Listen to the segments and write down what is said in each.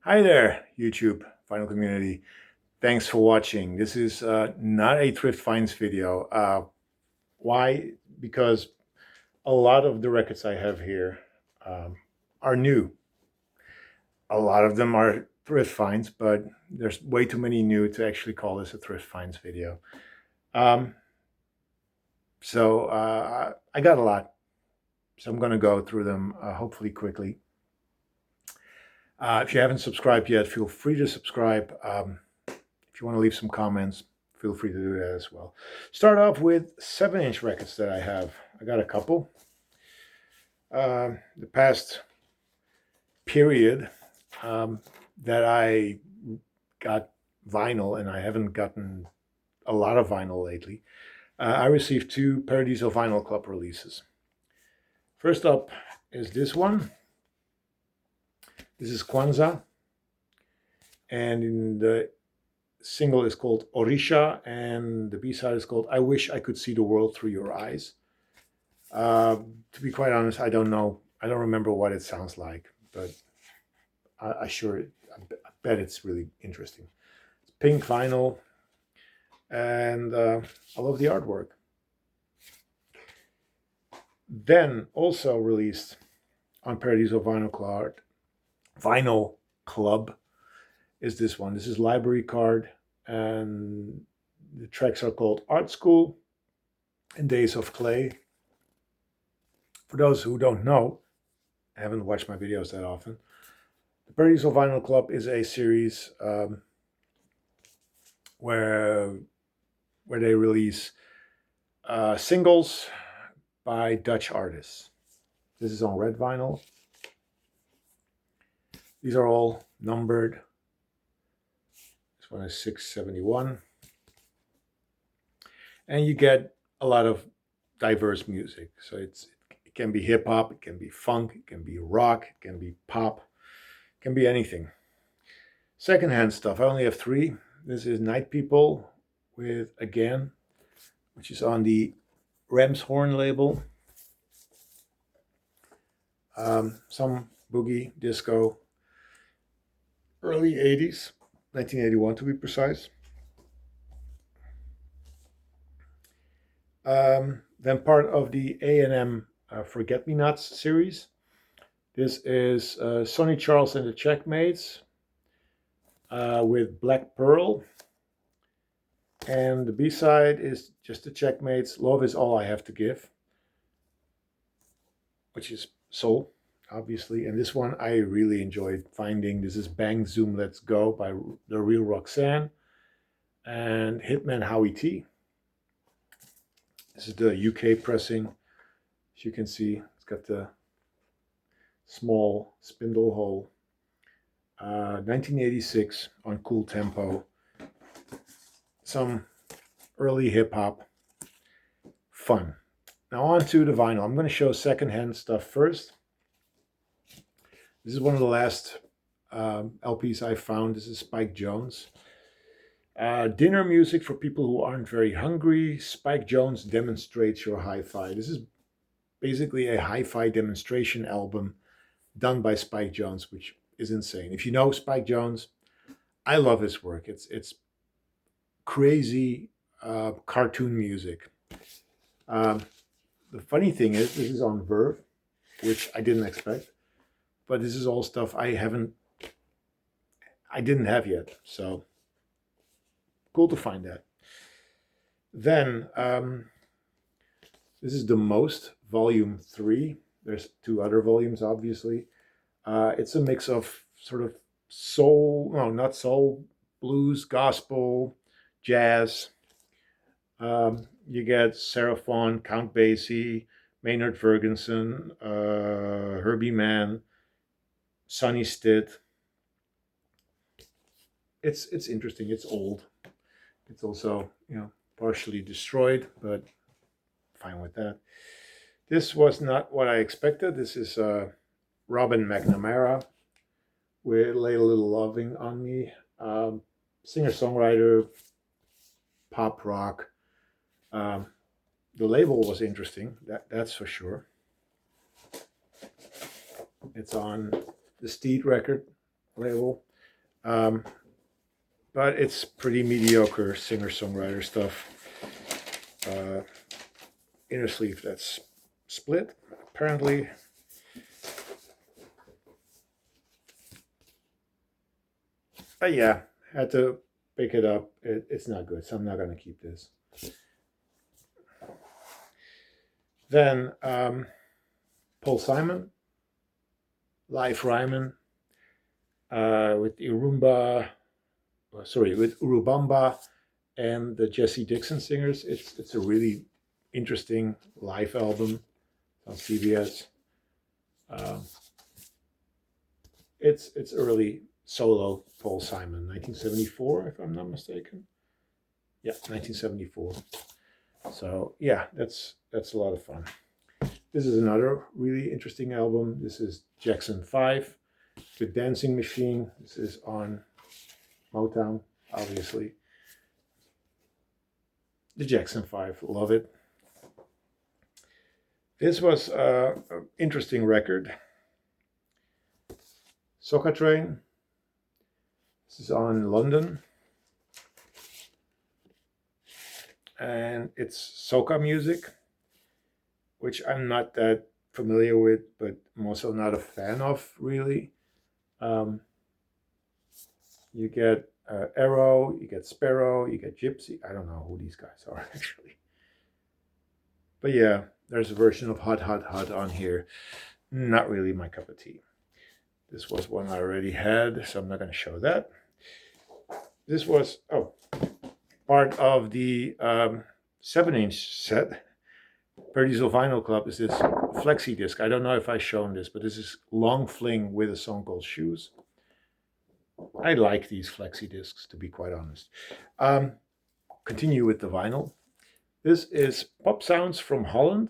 Hi there, YouTube Vinyl community. Thanks for watching. This is not a Thrift Finds video. Why? Because a lot of the records I have here are new. A lot of them are Thrift Finds, but there's way too many new to actually call this a Thrift Finds video. Um, I got a lot, so I'm going to go through them hopefully quickly. If you haven't subscribed yet, feel free to subscribe. If you want to leave some comments, feel free to do that as well. Start off with 7-inch records that I have. I got a couple. The past period that I got vinyl, and I haven't gotten a lot of vinyl lately, I received 2 Paradiso Vinyl Club releases. First up is this one. This is Kwanzaa, and the single is called Orisha, and the B-side is called I Wish I Could See the World Through Your Eyes. To be quite honest, I don't know. I don't remember what it sounds like, but I bet it's really interesting. It's pink vinyl, and I love the artwork. Then also released on Paradiso Vinyl Club is this one. This is Library Card, and the tracks are called Art School and Days of Clay. For those who don't know, I haven't watched my videos that often. The Paradiso Vinyl Club is a series where they release singles by Dutch artists. This is on red vinyl. These are all numbered. This one is 671. And you get a lot of diverse music. So it can be hip hop, it can be funk, it can be rock, it can be pop, it can be anything. Secondhand stuff, I only have 3. This is Night People with Again, which is on the Ramshorn label. Some boogie, disco, early 80s, 1981 to be precise. Then part of the A&M Forget Me Nots series. This is Sonny Charles and the Checkmates with Black Pearl. And the B-side is just the Checkmates, Love Is All I Have to Give, which is soul, obviously. And this one I really enjoyed finding. This is Bang Zoom Let's Go by The Real Roxanne and Hitman Howie T. This is the UK pressing. As you can see, it's got the small spindle hole. 1986 on Cool Tempo. Some early hip hop. Fun. Now on to the vinyl. I'm going to show secondhand stuff first. This is one of the last LPs I found. This is Spike Jones. Dinner music for people who aren't very hungry. Spike Jones demonstrates your hi-fi. This is basically a hi-fi demonstration album done by Spike Jones, which is insane. If you know Spike Jones, I love his work. It's crazy cartoon music. The funny thing is, this is on Verve, which I didn't expect, but this is all stuff I didn't have yet. So cool to find that. Then this is The Most, Volume 3. There's 2 other volumes, obviously. It's a mix of sort of soul, no, not soul, blues, gospel, jazz. You get Sarah Vaughan, Count Basie, Maynard Ferguson, Herbie Mann, Sonny Stitt. It's interesting. It's old. It's also, partially destroyed, but fine with that. This was not what I expected. This is Robin McNamara with Lay a Little Loving on Me. Singer-songwriter, pop rock. The label was interesting, that's for sure. It's on the Steed record label. But it's pretty mediocre singer-songwriter stuff. Inner sleeve that's split, apparently. But yeah, had to pick it up. It's not good, so I'm not going to keep this. Then Paul Simon, Live Ryman, with with Urubamba and the Jesse Dixon Singers. It's a really interesting live album on CBS. It's early solo Paul Simon, 1974, if I'm not mistaken. Yeah, 1974. So yeah, that's a lot of fun. This is another really interesting album. This is Jackson 5, The Dancing Machine. This is on Motown, obviously. The Jackson 5, love it. This was an interesting record. Soca Train. This is on London. And it's soca music, which I'm not that familiar with, but I'm also not a fan of, really. You get Arrow, you get Sparrow, you get Gypsy. I don't know who these guys are, actually. But yeah, there's a version of Hot, Hot, Hot on here. Not really my cup of tea. This was one I already had, so I'm not going to show that. This was, part of the 7-inch set. Paradiso Vinyl Club is this flexi disc. I don't know if I've shown this, but this is Long Fling with a song called Shoes. I like these flexi discs, to be quite honest. Continue with the vinyl. This is Pop Sounds from Holland.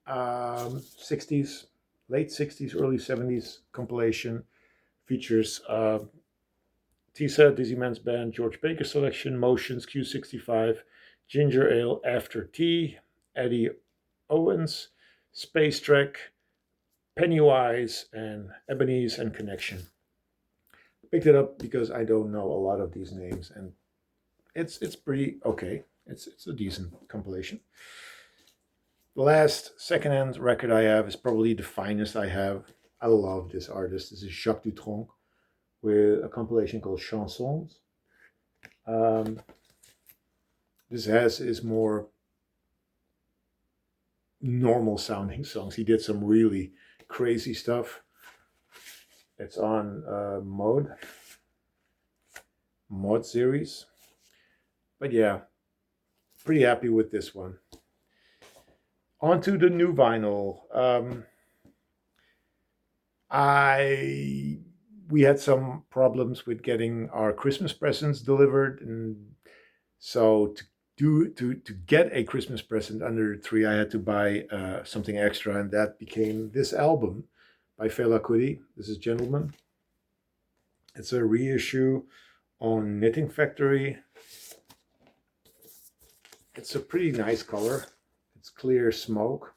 60s, late 60s, early 70s compilation. Features Tisa, Dizzy Man's Band, George Baker Selection, Motions, Q65, Ginger Ale After Tea, Eddie Owens, Space Trek, Pennywise, and Ebony's and Connection. Picked it up because I don't know a lot of these names, and it's pretty okay. It's a decent compilation. The last secondhand record I have is probably the finest I have. I love this artist. This is Jacques Dutronc with a compilation called Chansons. This is more normal sounding songs. He did some really crazy stuff. It's on Mod series. But yeah, pretty happy with this one. On to the new vinyl. We had some problems with getting our Christmas presents delivered, and so to get a Christmas present under the tree, I had to buy something extra, and that became this album by Fela Kuti. This is Gentleman. It's a reissue on Knitting Factory. It's a pretty nice color. It's clear smoke.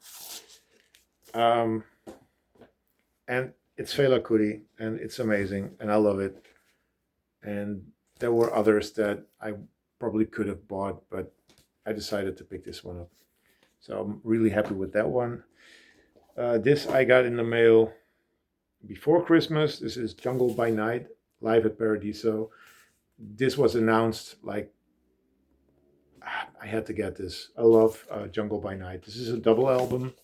And it's Fela Kuti, and it's amazing, and I love it. And there were others that I probably could have bought, but I decided to pick this one up. So I'm really happy with that one. This I got in the mail before Christmas. This is Jungle by Night, live at Paradiso. This was announced like, I had to get this. I love Jungle by Night. This is a double album.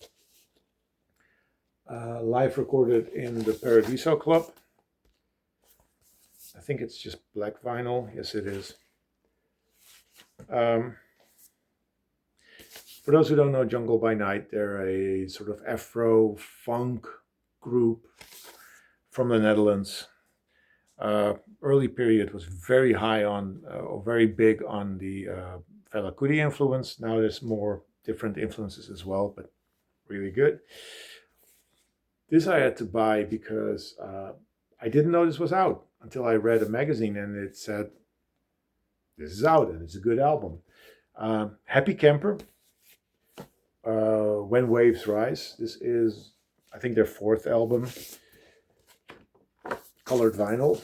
Live recorded in the Paradiso Club. I think it's just black vinyl. Yes, it is. For those who don't know Jungle by Night, they're a sort of Afro funk group from the Netherlands. Early period was very high on, or very big on the Fela Kuti influence. Now there's more different influences as well, but really good. This I had to buy because I didn't know this was out until I read a magazine and it said, this is out and it's a good album. Happy Camper, When Waves Rise. This is, I think, their fourth album. colored vinyl,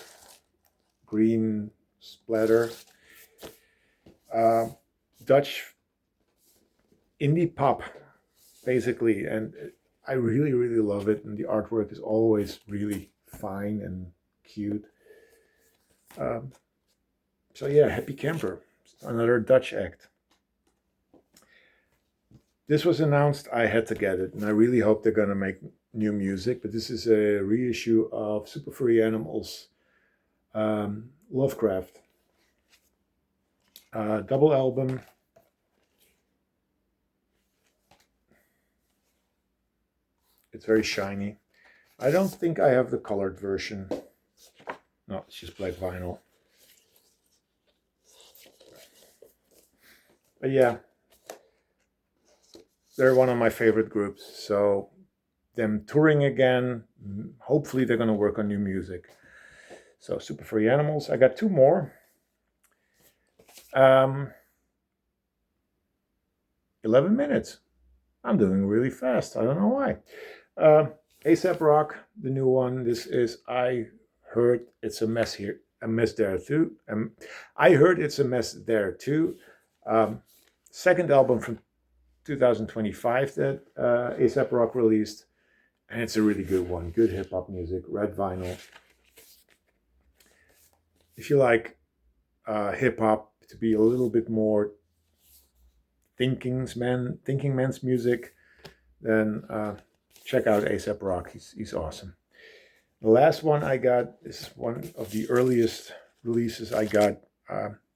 green splatter, Dutch indie pop, basically, and I really, really love it, and the artwork is always really fine and cute. So yeah, Happy Camper, another Dutch act. This was announced, I had to get it, and I really hope they're gonna make new music, but this is a reissue of Super Furry Animals, Lovecraft. Double album. It's very shiny. I don't think I have the colored version. No, it's just black vinyl. But yeah, they're one of my favorite groups. So them touring again, hopefully they're going to work on new music. So Super Furry Animals. I got two more. 11 minutes. I'm doing really fast. I don't know why. A$AP Rock, the new one. This is I Heard It's a Mess Here, a Mess There Too. I Heard It's a Mess There Too. Second album from 2025 that A$AP Rock released, and it's a really good one. Good hip hop music, red vinyl. If you like hip hop to be a little bit more thinking man's music, then check out A$AP Rock. He's awesome. The last one I got is one of the earliest releases I got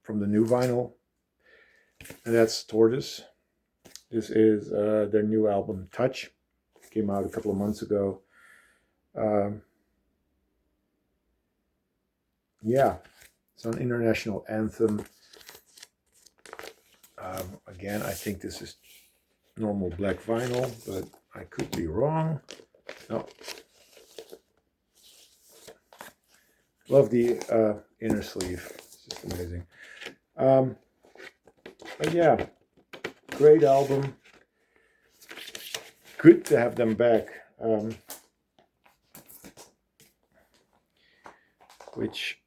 from the new vinyl, and that's Tortoise. This is their new album, Touch. It came out a couple of months ago. Yeah, it's an international anthem. Again, I think this is normal black vinyl, but I could be wrong. No. Love the inner sleeve. It's just amazing. But yeah, great album. Good to have them back. Which,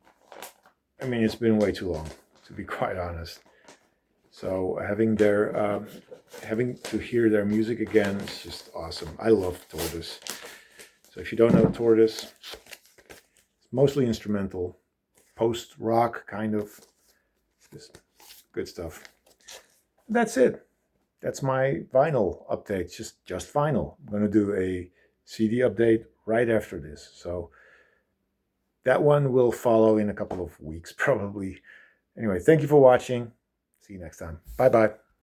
I mean, it's been way too long, to be quite honest. So having to hear their music again is just awesome. I love Tortoise. So if you don't know Tortoise, it's mostly instrumental, post-rock kind of, just good stuff. That's it. That's my vinyl update, just vinyl. I'm going to do a CD update right after this. So that one will follow in a couple of weeks, probably. Anyway, thank you for watching. See you next time. Bye-bye.